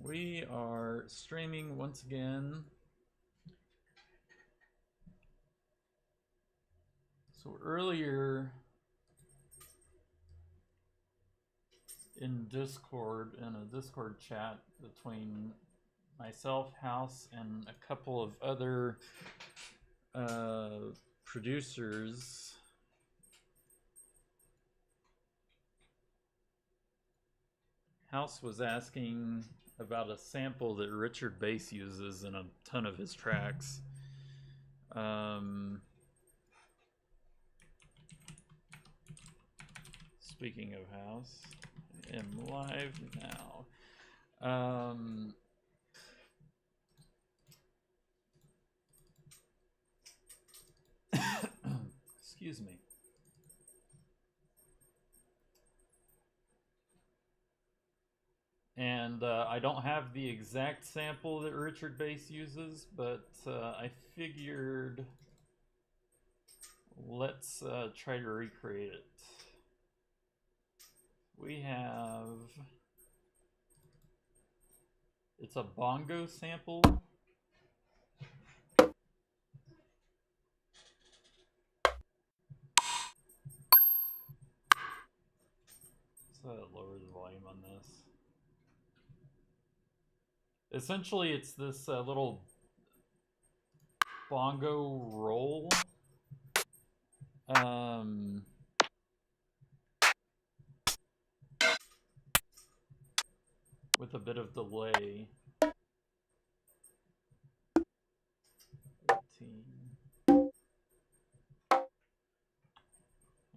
We are streaming once again. So earlier in Discord, in a Discord chat between myself, House, and a couple of other producers, House was asking about a sample that Richard Bass uses in a ton of his tracks. Speaking of House, I am live now. Excuse me. And I don't have the exact sample that Richard Bass uses, but I figured let's try to recreate it. We have... It's a bongo sample. So lower the volume on this. Essentially, it's this little bongo roll. With a bit of delay. 18.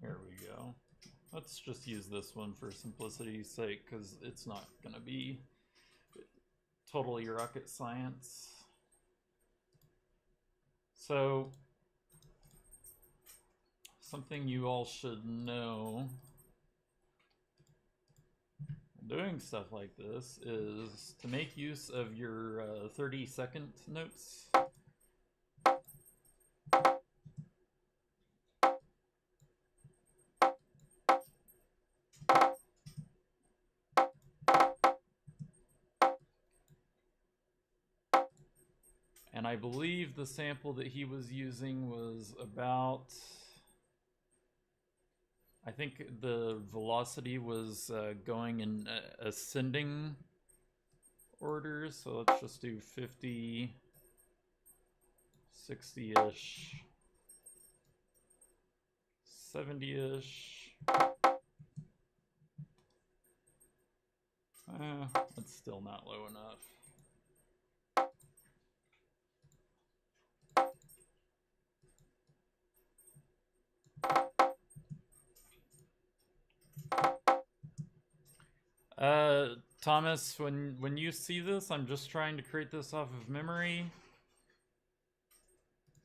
There we go. Let's just use this one for simplicity's sake, because it's not going to be totally rocket science. So, something you all should know doing stuff like this is to make use of your 30-second notes. And I believe the sample that he was using was about... I think the velocity was going in ascending order, so let's just do 50, 60-ish, 70-ish. That's still not low enough. Thomas, when you see this, I'm just trying to create this off of memory.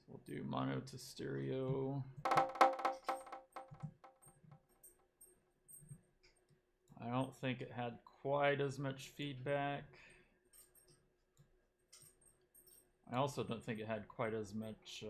We'll do mono to stereo. I don't think it had quite as much feedback. I also don't think it had quite as much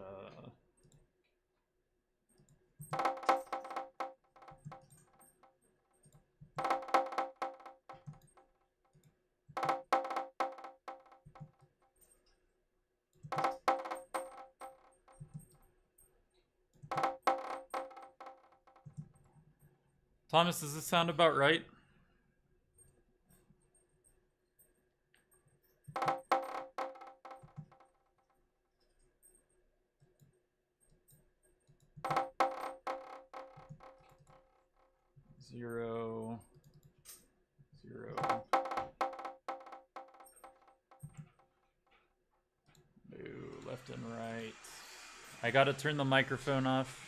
Thomas, does this sound about right? Zero. Ooh, left and right. I gotta turn the microphone off.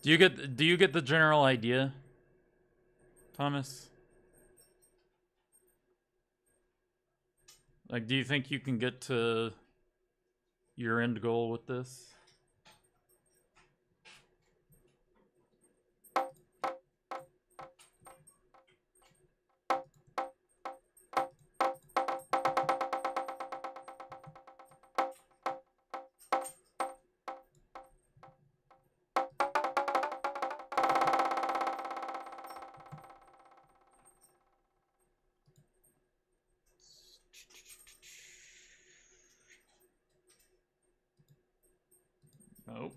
Do you get the general idea, Thomas? Like, do you think you can get to your end goal with this? Nope.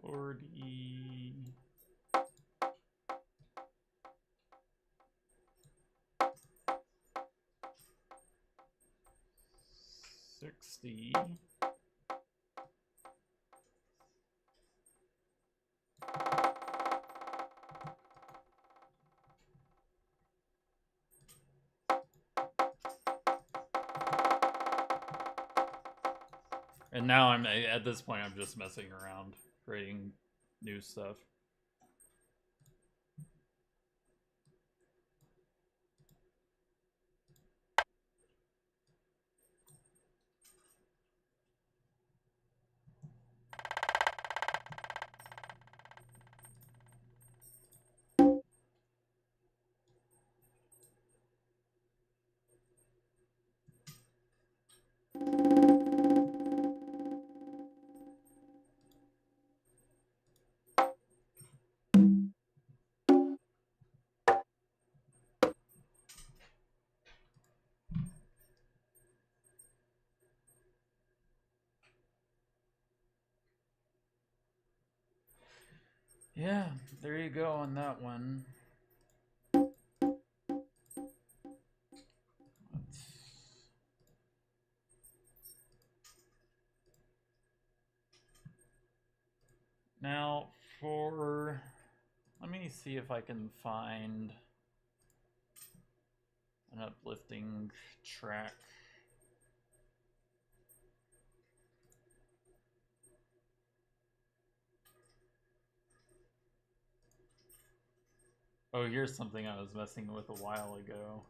$40. 60. And now I'm at this point I'm just messing around, creating new stuff. Yeah, there you go on that one. Now for, let me see if I can find an uplifting track. Oh, here's something I was messing with a while ago.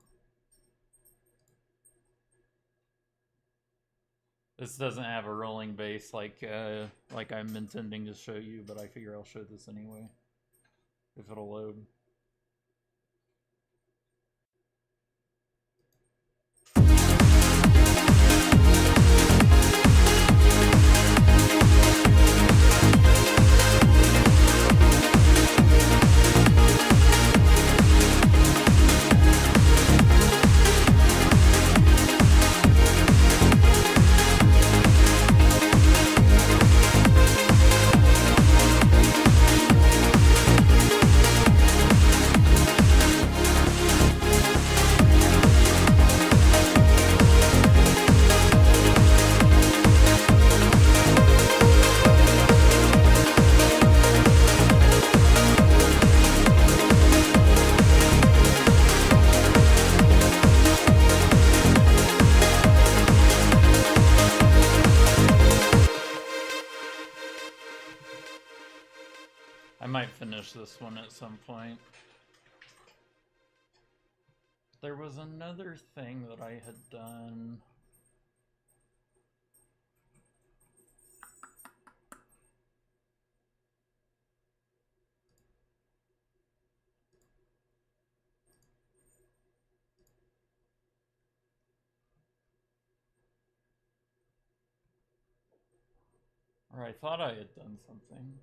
This doesn't have a rolling bass like I'm intending to show you, but I figure I'll show this anyway, if it'll load. I might finish this one at some point. There was another thing that I had done. Or I thought I had done something.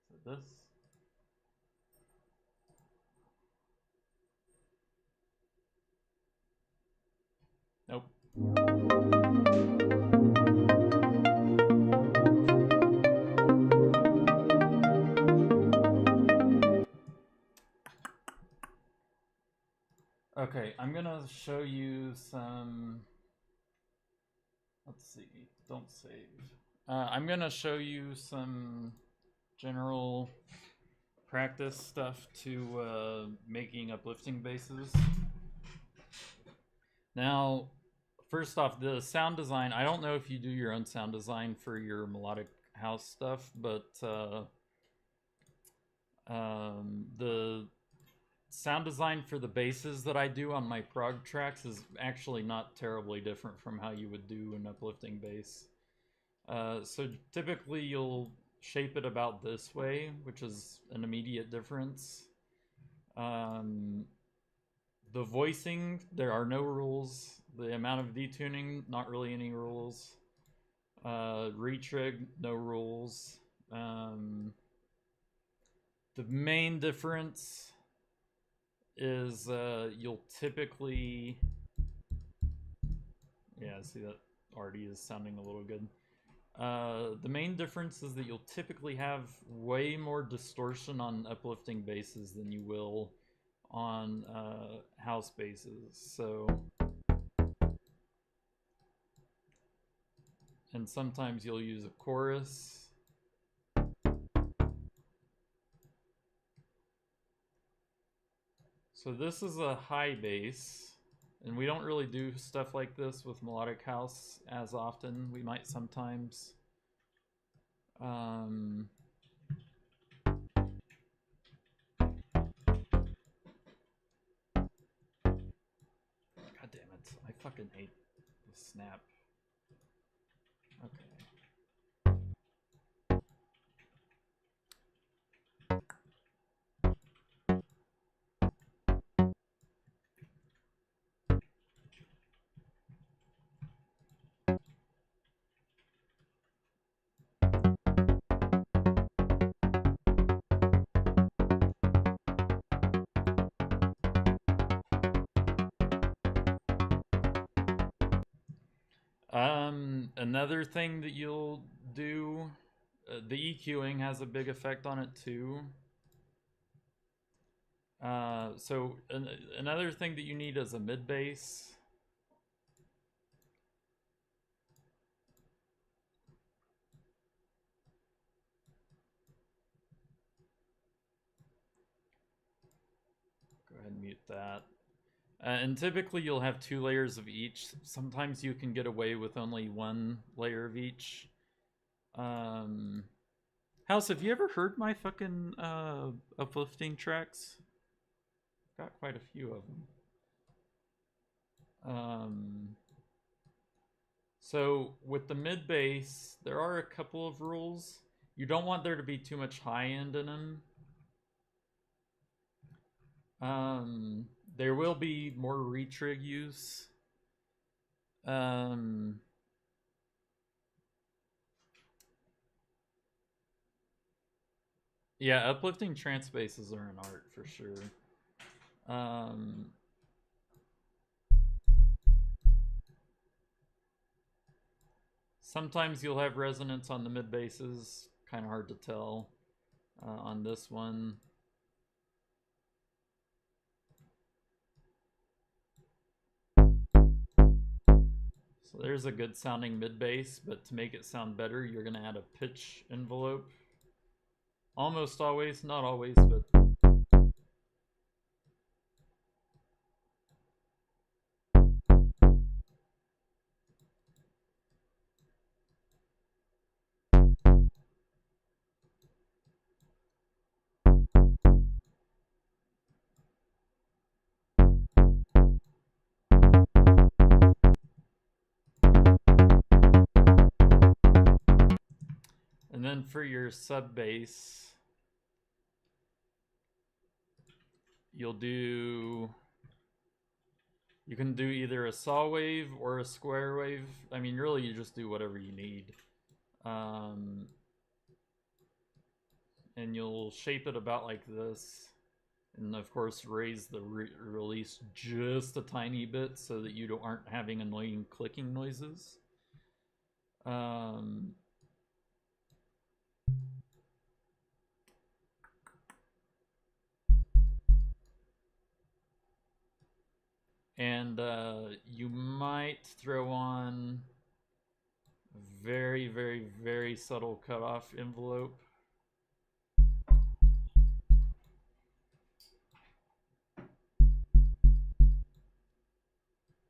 Is it this? Nope. Okay, I'm gonna show you some. Let's see. Don't save. I'm gonna show you some general practice stuff to making uplifting basses. Now, first off, the sound design. I don't know if you do your own sound design for your melodic house stuff, but the sound design for the basses that I do on my prog tracks is actually not terribly different from how you would do an uplifting bass. So typically you'll shape it about this way, which is an immediate difference. The voicing, there are no rules. The amount of detuning, not really any rules. Retrig, no rules. The main difference is you'll typically, yeah, see that already is sounding a little good. The main difference is that you'll typically have way more distortion on uplifting basses than you will on house basses. So, and sometimes you'll use a chorus. So this is a high bass, and we don't really do stuff like this with melodic house as often. We might sometimes. God damn it. I fucking hate the snap. Okay. Another thing that you'll do, the EQing has a big effect on it too. So another thing that you need is a mid bass. Go ahead and mute that. And typically you'll have 2 layers of each. Sometimes you can get away with only 1 layer of each. House, have you ever heard my fucking uplifting tracks? Got quite a few of them. So with the mid bass, there are a couple of rules. You don't want there to be too much high end in them. There will be more retrig use. Yeah, uplifting trance basses are an art for sure. Sometimes you'll have resonance on the mid basses, kind of hard to tell on this one. So there's a good sounding mid bass, but to make it sound better, you're going to add a pitch envelope. Almost always, not always, but... And then for your sub bass, you can do either a saw wave or a square wave. I mean, really, you just do whatever you need. And you'll shape it about like this. And of course, raise the release just a tiny bit so that you aren't having annoying clicking noises. And you might throw on a very, very, very subtle cutoff envelope.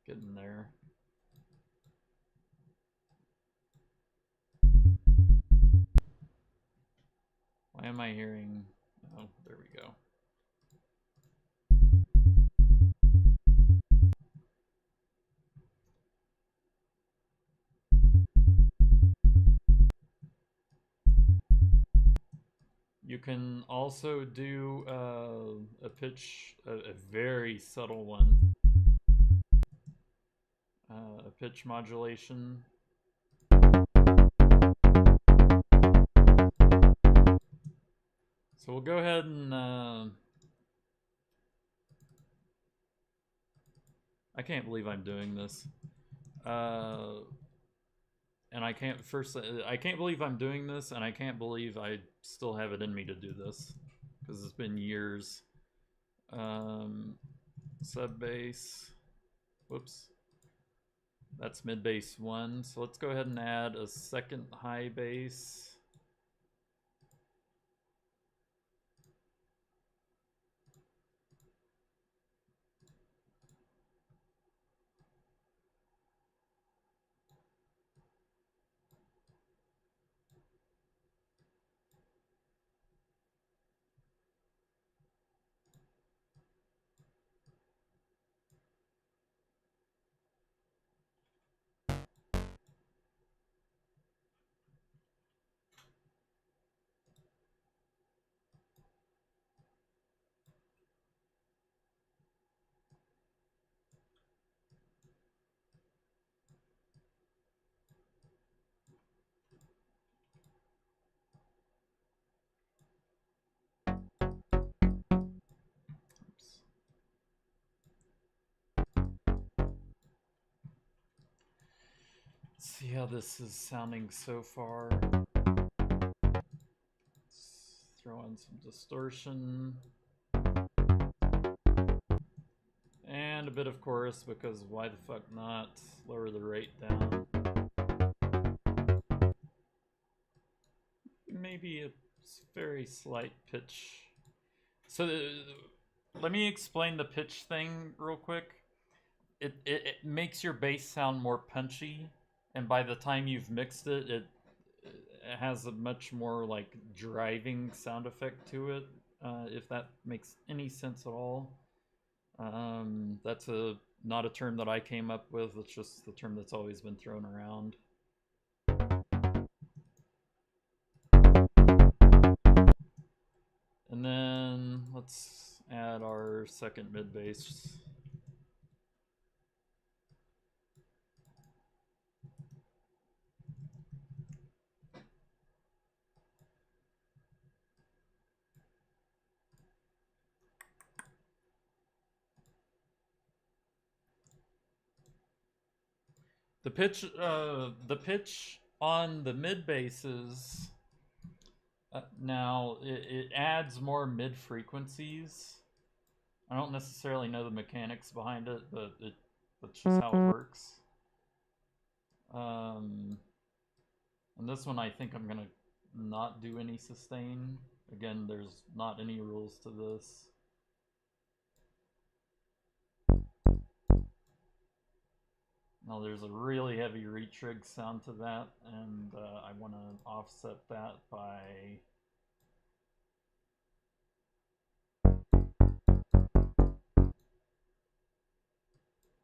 Getting there. Why am I hearing? Oh, there we go. You can also do a pitch, a very subtle one, a pitch modulation. So we'll go ahead and I can't believe I'm doing this. And I can't believe I'm doing this, and I can't believe I still have it in me to do this, because it's been years. Sub bass, whoops, that's mid bass 1. So let's go ahead and add a second high bass. See how this is sounding so far. Let's throw in some distortion. And a bit of chorus, because why the fuck not? Lower the rate down. Maybe a very slight pitch. So let me explain the pitch thing real quick. It makes your bass sound more punchy, and by the time you've mixed it, it has a much more like driving sound effect to it, if that makes any sense at all. That's not a term that I came up with, it's just the term that's always been thrown around. And then let's add our second mid bass. The pitch on the mid basses, now it adds more mid frequencies. I don't necessarily know the mechanics behind it, but that's just how it works. And this one I think I'm gonna not do any sustain. Again, there's not any rules to this. Now there's a really heavy retrig sound to that, and I want to offset that by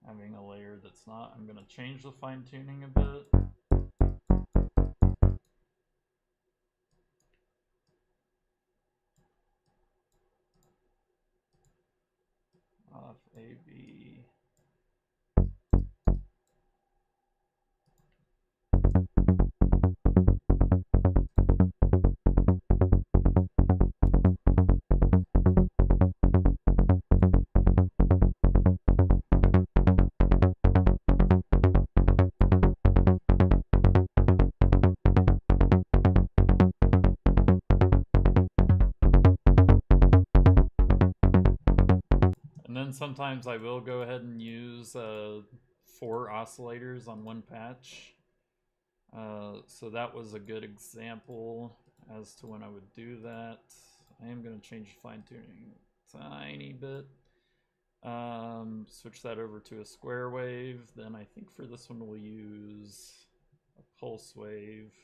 having a layer that's not. I'm going to change the fine tuning a bit. Off AB. then sometimes I will go ahead and use 4 oscillators on one patch. So that was a good example as to when I would do that. I am going to change fine tuning a tiny bit. Switch that over to a square wave. Then I think for this one we'll use a pulse wave.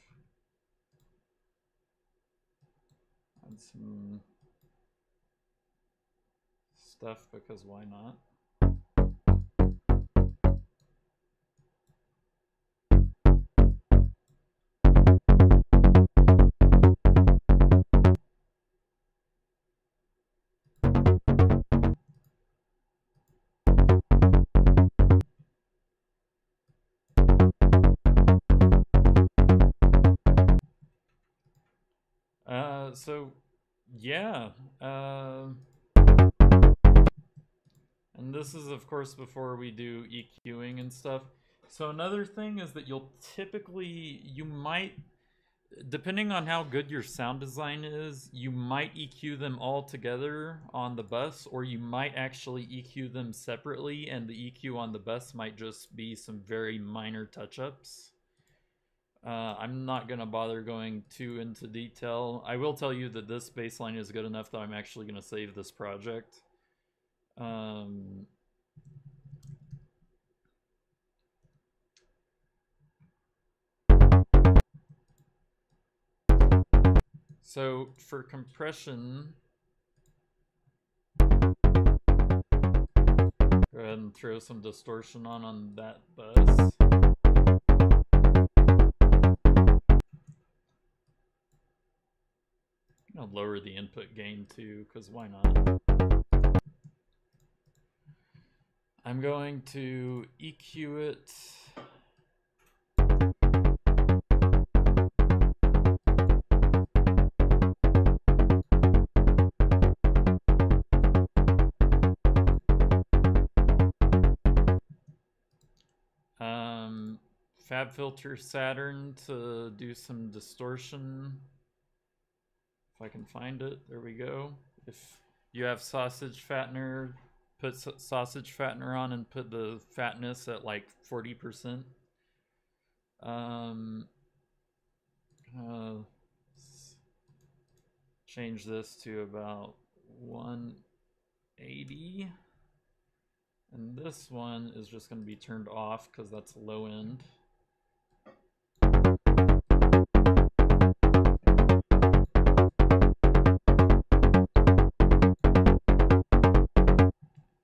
Add some stuff because why not? So yeah, and this is of course before we do EQing and stuff. So another thing is that you might, depending on how good your sound design is, you might EQ them all together on the bus, or you might actually EQ them separately, and the EQ on the bus might just be some very minor touch-ups. I'm not going to bother going too into detail. I will tell you that this baseline is good enough that I'm actually going to save this project. So for compression, go ahead and throw some distortion on that bus. I'll lower the input gain too, because why not? I'm going to EQ it. FabFilter Saturn to do some distortion. If I can find it, there we go. If you have sausage fattener, put sausage fattener on and put the fatness at like 40%. Change this to about 180. And this one is just going to be turned off because that's low end.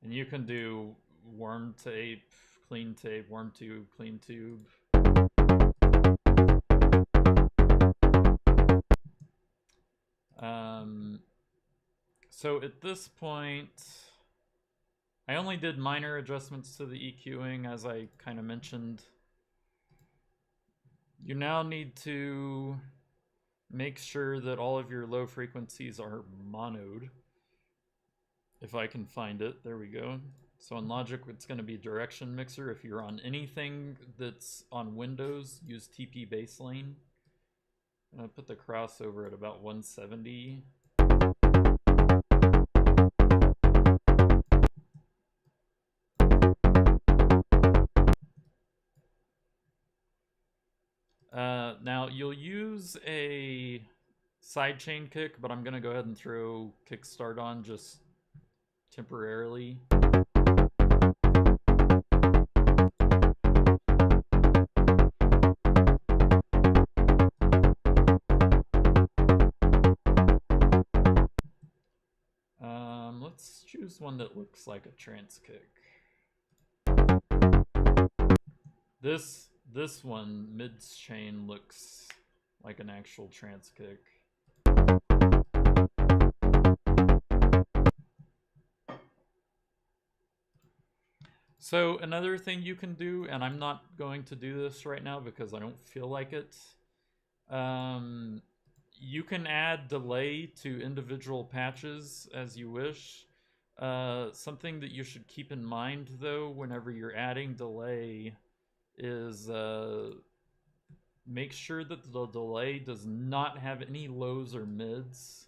And you can do worm tape, clean tape, worm tube, clean tube. So at this point, I only did minor adjustments to the EQing, as I kind of mentioned. You now need to make sure that all of your low frequencies are monoed. If I can find it, there we go. So in Logic, it's going to be direction mixer. If you're on anything that's on Windows, use TP baselane. I'm going to put the crossover at about 170. Now you'll use a sidechain kick, but I'm going to go ahead and throw kickstart on just temporarily. Let's choose one that looks like a trance kick. This one, mids chain, looks like an actual trance kick. So another thing you can do, and I'm not going to do this right now because I don't feel like it, you can add delay to individual patches as you wish. Something that you should keep in mind though whenever you're adding delay is make sure that the delay does not have any lows or mids.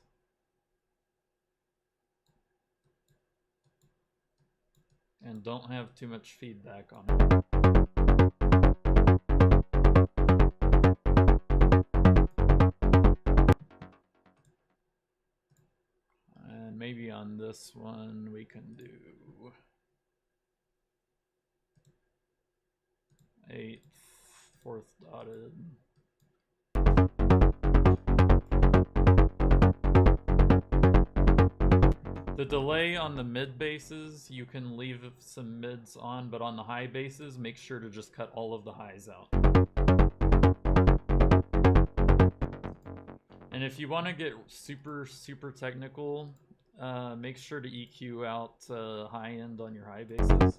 And don't have too much feedback on it. And maybe on this one we can do 8th, 4th dotted. The delay on the mid basses, you can leave some mids on, but on the high basses, make sure to just cut all of the highs out. And if you want to get super, super technical, make sure to EQ out high end on your high basses.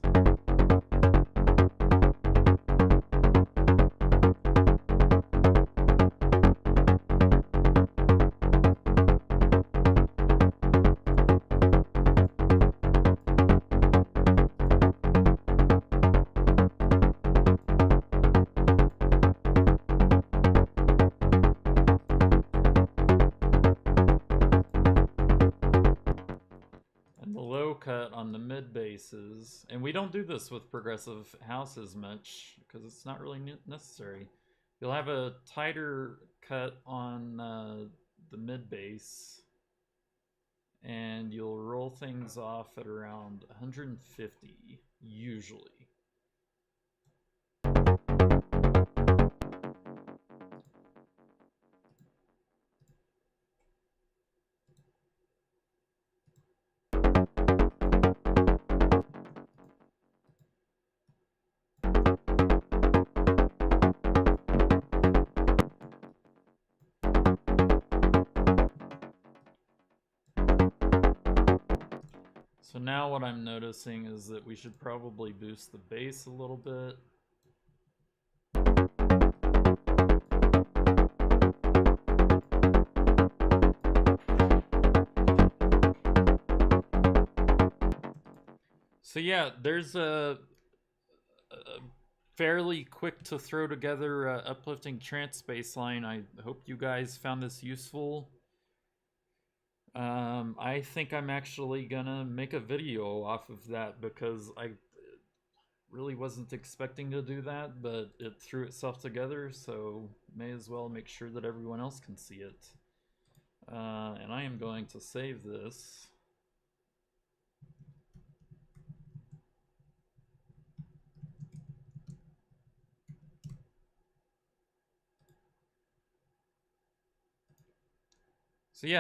Cut on the mid basses, and we don't do this with progressive houses much because it's not really necessary. You'll have a tighter cut on the mid bass, and you'll roll things off at around 150 usually. So now what I'm noticing is that we should probably boost the bass a little bit. So yeah, there's a fairly quick to throw together uplifting trance bass line. I hope you guys found this useful. I think I'm actually gonna make a video off of that because I really wasn't expecting to do that, but it threw itself together, so may as well make sure that everyone else can see it. And I am going to save this. So yeah,